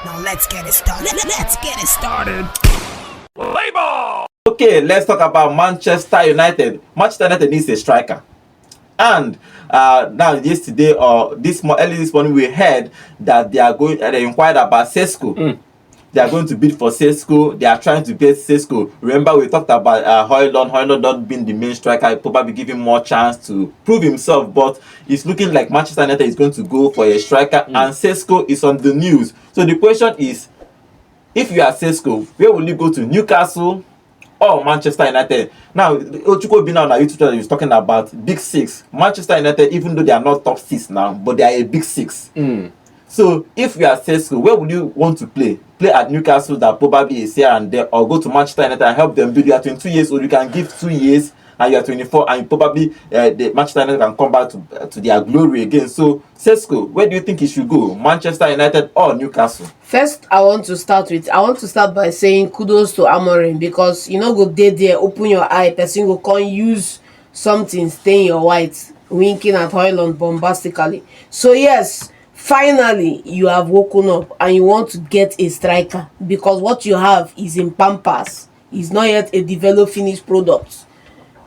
Now let's get it started. Let's get it started. Play ball! Okay, let's talk about Manchester United. Manchester United needs a striker. And now yesterday or early this morning we heard that they inquired about Sesko. They are going to bid for Sesko. They are trying to get Sesko. Remember, we talked about Hojlund. Hojlund not being the main striker, probably give him more chance to prove himself. But it's looking like Manchester United is going to go for a striker, and Sesko is on the news. So the question is, if you are Sesko, where will you go to? Newcastle or Manchester United? Now, Ochuko Bina on our YouTube channel is talking about big six. Manchester United, even though they are not top six now, but they are a big six. So if you are Sesko, where would you want to play? Play at Newcastle, that probably is here and there, or go to Manchester United and help them build. You are 22 years old, you can give 2 years, and you are 24, and probably the Manchester United can come back to their glory again. So Sesko, where do you think he should go? Manchester United or Newcastle? First, I want to start by saying kudos to Amorim, because you know, go there, open your eye, person go come use something, stain your white, winking at Hojlund bombastically. So yes, finally you have woken up and you want to get a striker, because what you have is in Pampas. It's not yet a developed finished product.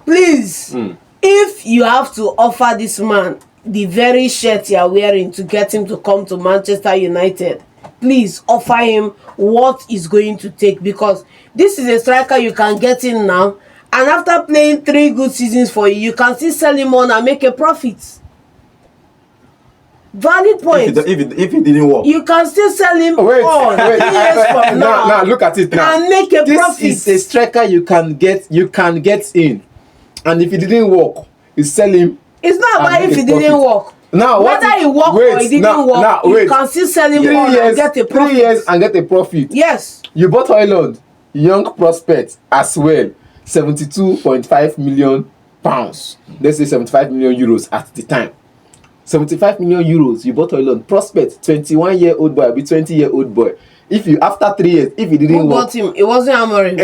Please, if you have to offer this man the very shirt you are wearing to get him to come to Manchester United, please offer him what is going to take, because this is a striker you can get in now, and after playing 3 good seasons for you, you can still sell him on and make a profit. Valid point. If it didn't work, you can still sell him Wait. on 3 years from now look at it now. and make a This profit. is a striker you can get in, and if it didn't work, you sell him. It's not about and if make it a didn't profit. work. Now Whether it worked or it didn't work, you can still sell him 3 on years, and get a 3 profit. years and get a profit. Yes. You bought Hojlund, young prospect as well, 72.5 million pounds. Let's say 75 million euros at the time. 75 million euros, you bought Hojlund, prospect, 21-year-old boy, be 20-year-old boy. If you, after 3 years, if it didn't Who work, bought him? It wasn't Amorim.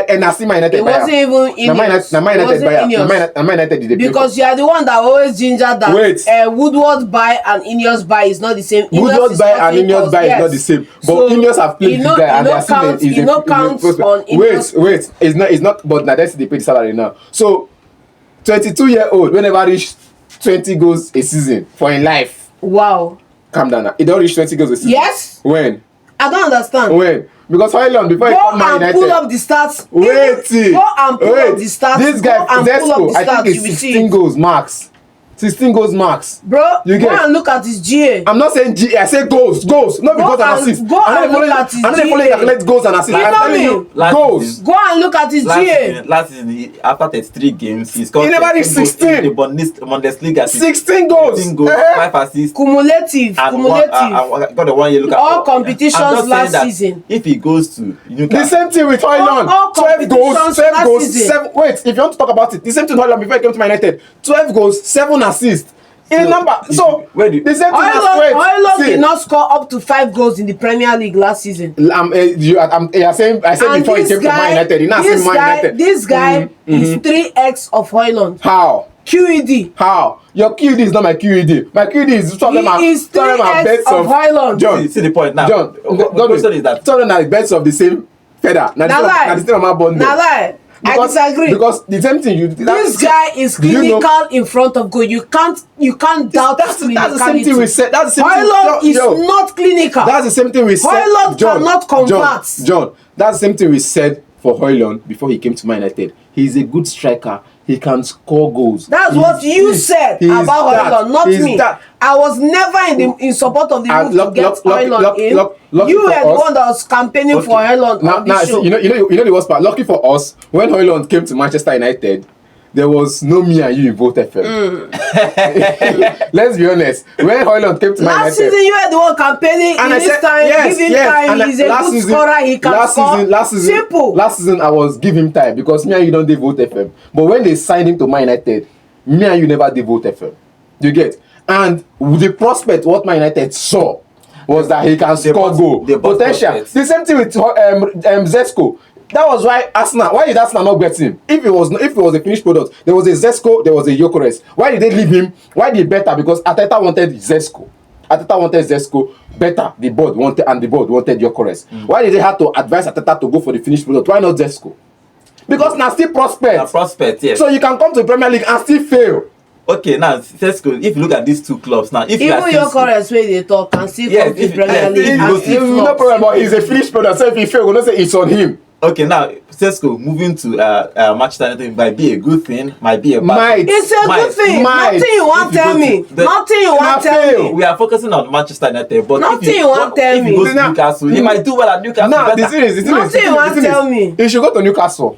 and I see my United It buyer. wasn't even in My United did the because you are the one that always ginger that Wait. Woodward buy and Ineos buy is not the same. Woodward buy and Ineos buy is not the same. But So, Ineos have played the guy and they are counts, seeing you know counts on Ineos. Wait, it's not. But now that's they pay the salary now. So 22-year-old whenever reach 20 goals a season for in life. Wow. Calm down now. It don't reach 20 goals a season. Yes. When? I don't understand. When? Because Hojlund before he Go come Man and United. pull up the stats. Wait. Go and pull up the stats. This guy Go and pull up Sesko, the I stats. think You will it's see 16 it. goals max. 16 goals max. Bro, You go get? and look at his GA. I'm not saying G. I say goals, not because of assists. Go and look at his I don't GA. calculate goals and assists. You I'm know telling me? you, Last goals. season- Go and look at his GA. Last season, after 33 games, he's got He never reached 16. in the Bundesliga. 16 goals. 16 goals, Eh. 5 assists. Cumulative. And got the 1 year look at All competitions I'm just saying last that season. If he goes to The Newcastle, same thing with Hojlund. All 12 goals, competitions 12 last goals, season. 7. Wait, if you want to talk about it, the same thing Hojlund before he came to Man United. 12 goals, 7 assists. In number, so where do- the same thing Hojlund See, did not score up to 5 goals in the Premier League last season. I said And before he came to Man United, he now said Man United. this guy is 3x of Hojlund. How? QED. How? Your QED is not my QED. My QED is some of them are He is some of them are 3x bets of Hojlund. John. see the point now. John, the question is that some of them are bets of the same feather. Now lie. the same amount bond. Now lie. I disagree. Because the same thing you. This guy is clinical in front of goal. You can't doubt his clinicality. That's the same thing we said. That's the same Hojlund thing. is not clinical. That's the same thing we said. Hojlund cannot convert. John, that's the same thing we said for Hojlund before he came to Man United. He's a good striker. He can score goals. That's what you said about Hojlund, not me. That. I was never in support of the move to get Hojlund in. You were the one that was campaigning for Hojlund on this show. You know the worst part. Lucky for us, when Hojlund came to Manchester United, there was no me and you in Vote FM. Let's be honest. When Hojlund came to Man United, Last season you were the one campaigning. and In I this said, time, yes, give him yes. time. And He's a last good season- scorer. He can score. Simple. Last season, I was give him time because me and you don't devote FM. But when they signed him to Man United, me and you never devote FM. You get? And the prospect what Man United saw was that he can score goal. Potential. prospects. The same thing with Sesko. That was why Arsenal. Why did Arsenal not get him? If it was a finished product, there was a Sesko, there was a Gyökeres. Why did they leave him? Why did they better? Because Arteta wanted Sesko. Ateta wanted Sesko better. The board wanted Gyökeres. Why did they have to advise Ateta to go for the finished product? Why not Sesko? Because now still prospect. Yes. So you can come to the Premier League and still fail. Okay, now Sesko, if you look at these two clubs now, if even Gyökeres wey dey talk can still come to Premier League and still flop. No problem, but he's a finished product. So if he fail, we're not say it's on him. Okay, now Sesko moving to Manchester United might be a good thing, might be a bad thing. It's a good thing. Nothing you want tell me. Nothing you want tell me. We are focusing on Manchester United, but nothing you want tell me. If you go to Newcastle, he might do well at Newcastle. Now the thing is, nothing you want tell me. You should go to Newcastle.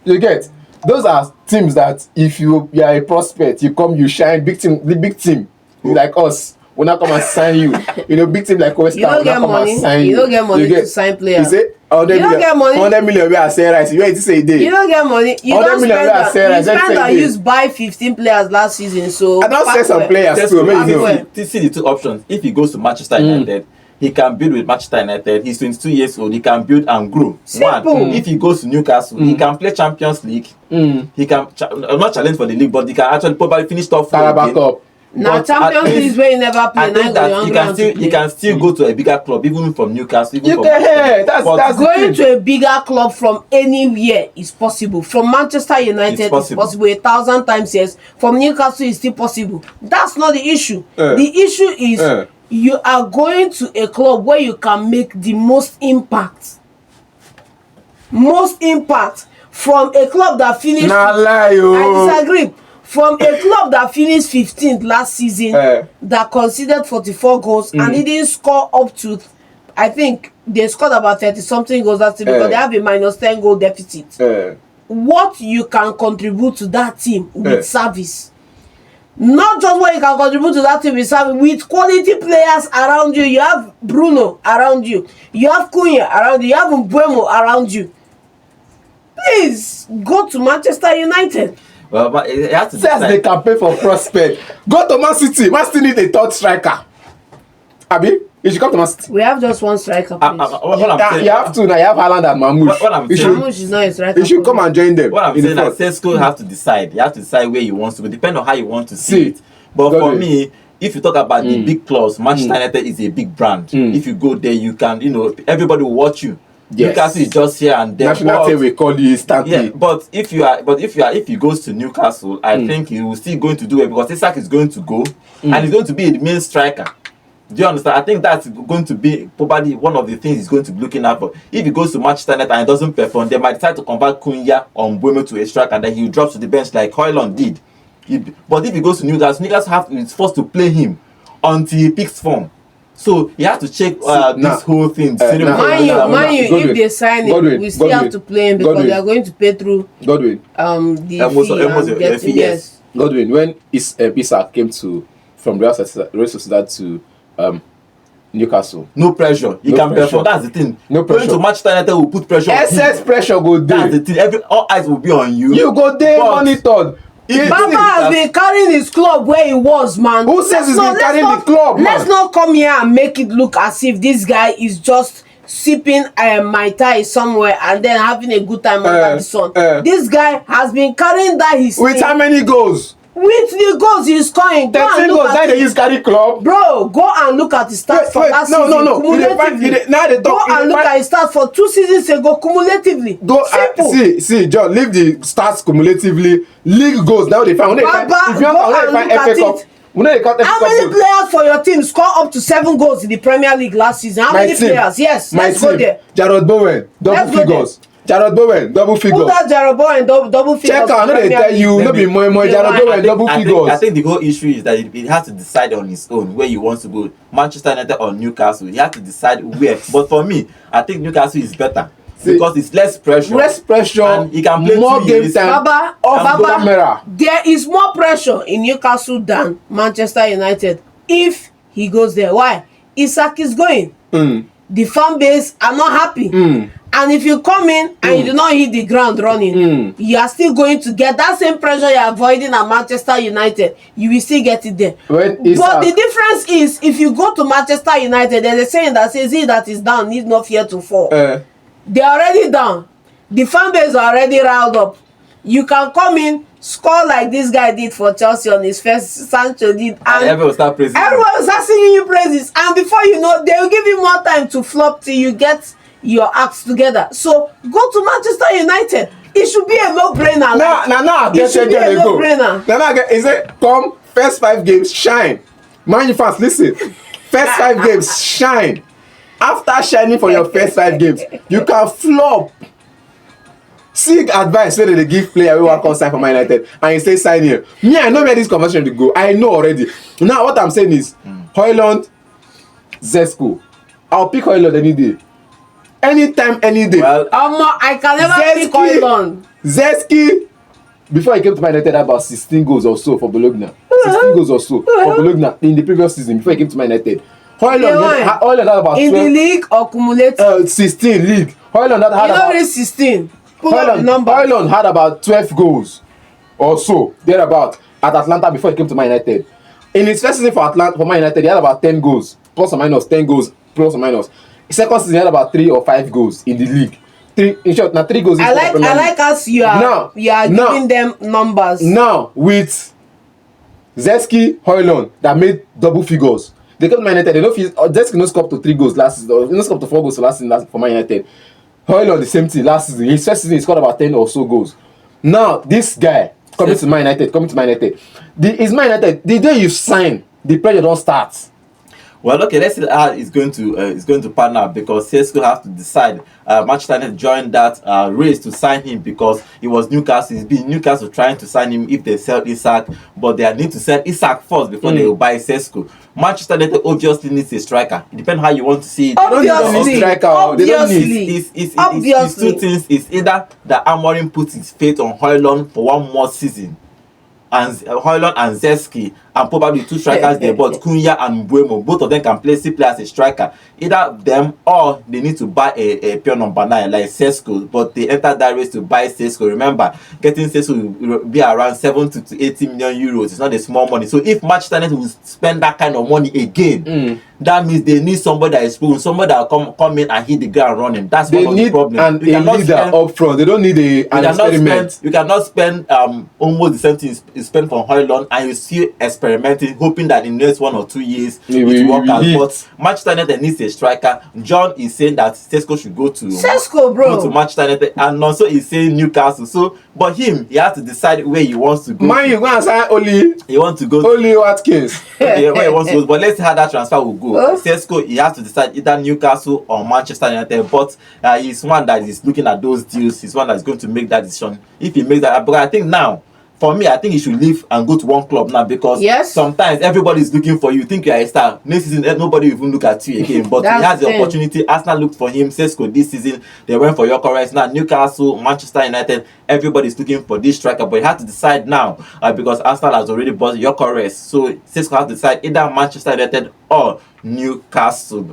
You get. Those are teams that if you are a prospect, you come, you shine, big team, the big team, like us, will not come and sign you. You know, big team like West Ham will not come and sign you. You don't get money to sign players. You say, 100 million we are saying right. You ain't say a day. You don't get money. You don't spend that use buy 15 players last season. So I don't say some players too. See the two options. If he goes to Manchester United, he can build with Manchester United. He's 22 years old. He can build and grow. Simple. If he goes to Newcastle, he can play Champions League. He can not challenge for the league, but he can actually probably finish top 4. Now Champions League is where you never play. I think that he can still go to a bigger club, even from Newcastle. Even that's going to a bigger club from anywhere is possible. From Manchester United, it's possible 1,000 times yes. From Newcastle, it's still possible. That's not the issue. The issue is you are going to a club where you can make the most impact. Most impact from a club that finished. I disagree. From a club that finished 15th last season, that conceded 44 goals and didn't score up to, I think they scored about 30-something goals last season because they have a minus 10 goal deficit. What you can contribute to that team with service. Not just what you can contribute to that team with service, with quality players around you. You have Bruno around you. You have Cunha around you. You have Mbeumo around you. Please go to Manchester United. Well, but it has to says they can pay for prospect. Go to Man City. Man City need a third striker. Abi, you should come to Man City. We have just one striker, please. You have two now. You have Haaland and Mahmoud. Mahmoud is not a striker. You should come and join them. What I'm saying is Sesko have to decide. He has to decide where he wants to go. Depend on how you want to see it. But for me, if you talk about the big clubs, Manchester United is a big brand. If you go there, you can, everybody will watch you. Yes. Newcastle is just here and there. National team will call you instantly. Yeah, but if he goes to Newcastle, I think he will still going to do it because Isak is going to go and he's going to be the main striker. Do you understand? I think that's going to be probably one of the things he's going to be looking at for. If he goes to Manchester United and it doesn't perform, they might decide to convert Cunha or Mbeumo to a striker and then he drops to the bench like Hojlund did. But if he goes to Newcastle is forced to play him until he picks form. So you have to check this whole thing. Mind you, if they sign it, we still have to play him because they are going to pay through the fee. Yes. Godwin, when Isak came from Real Sociedad to Newcastle. No pressure. He can perform. That's the thing. No pressure. Going to Manchester United will put pressure. Excess pressure go there. That's the thing. All eyes will be on you. You go there monitored. Baba has been carrying his club where he was, man. Who says he's been carrying the club, man? Let's not come here and make it look as if this guy is just sipping Mai Tai somewhere and then having a good time under the sun. This guy has been carrying that his with how many goals? With the goals he's scoring. 13 goals. Now they use carry club. Bro, go and look at his stats for that season. No. Now they go and look at his stats for 2 seasons ago cumulatively. See, John, leave the stats cumulatively. League goals. Now they find. Baba, go and look at it. How many players for your team score up to 7 goals in the Premier League last season? How many players? Yes, let's go there. Jared Bowen, double figures. Jared Bowen, double figures. Who that Jared Bowen, double figures? Check out, they tell you, no be more. Jared Bowen, double figures. I think the whole issue is that he has to decide on his own where he wants to go. Manchester United or Newcastle. He has to decide where. But for me, I think Newcastle is better. Because it's less pressure. And he can play more game time. Baba, there is more pressure in Newcastle than Manchester United if he goes there. Why? Isak is going. The fan base are not happy. And if you come in and you do not hit the ground running, you are still going to get that same pressure you are avoiding at Manchester United. You will still get it there. But the difference is, if you go to Manchester United, there's a saying that says, he that is down needs not fear to fall. They are already down. The fan base are already riled up. you can come in, score like this guy did for Chelsea on his first, Sancho did, and everyone will start praising. everyone will start singing you praises, and before you know, they will give you more time to flop till you get your acts together. So go to Manchester United. It should be a no-brainer. Now, it should be a no-brainer. Now, is it come first 5 games shine? Man U fans, listen. First 5 games shine. After shining for your first 5 games, you can flop. Seek advice whether they give player we want to sign for Man United, and you say sign here. Me, I know where this conversation will go. I know already. Now, what I'm saying is, Hojlund, Sesko. I'll pick Hojlund any day. Anytime, any day. Well, I can never pick Hojlund. Zirkzee, before he came to Man United, had about 16 goals or so for Bologna. 16 goals or so for Bologna in the previous season before he came to Man United. Hojlund had about 12. In the league or cumulative? 16 league. Hojlund had about 16. Pull up the number. Hojlund had about 12 goals or so, thereabout, at Atlanta before he came to Man United. In his first season for Man United, he had about 10 goals, plus or minus 10 goals, plus or minus. His second season, he had about 3 or 5 goals in the league. 3, in short, now 3 goals. I like us. You are giving them numbers. Now with Zirkzee, Hojlund that made double figures. They came to Man United. They know Zirkzee no scored up to 3 goals last season. Or no scored up to 4 goals last season for Man United. Hojlund the same thing last season. His first season he scored about 10 or so goals. Now this guy coming to Man United. Is Man United the day you sign, the pressure don't start. Well, okay, let's see how it's going to pan out, because Sesko has to decide. Manchester United joined that race to sign him because it was Newcastle. It's been Newcastle trying to sign him if they sell Isak, but they need to sell Isak first before they will buy Sesko. Manchester United obviously needs a striker. It depends how you want to see it. Obviously, It's two things. It's either that Amorim puts his faith on Hojlund for one more season, and Hojlund and Zirkzee, and probably 2 strikers they bought, Cunha and Mbeumo. Both of them can play as a striker. Either them or they need to buy a pure number 9 like Sesko, but they entered that race to buy Sesko. Remember, getting Sesko will be around 70 to 80 million euros. It's not a small money. So if Manchester United will spend that kind of money again, that means they need somebody that is proven, somebody that will come in and hit the ground running. That's one of the problems. They need a leader up front. They don't need an experiment. You cannot spend almost the same thing you spend for Hojlund, and you still experimenting, hoping that in the next 1 or 2 years it will work out. But Manchester United needs a striker. John is saying that Sesko should go to Manchester United, and also he's saying Newcastle. So, but he has to decide where he wants to go. Man, you go and sign Oli. He wants to go. Oli Watkins. Yeah, where he wants to go. But let's see how that transfer will go. Sesko, he has to decide either Newcastle or Manchester United. But he's one that is looking at those deals. He's one that's going to make that decision. If he makes that, but I think now, for me, I think he should leave and go to one club now, because sometimes everybody is looking for you. You think you are a star. Next season, nobody will even look at you again. But he has the opportunity. Arsenal looked for him. Sesko this season, they went for Gyökeres. Now Newcastle, Manchester United, everybody is looking for this striker. But he has to decide now because Arsenal has already bought Gyökeres. So Sesko has to decide either Manchester United or Newcastle.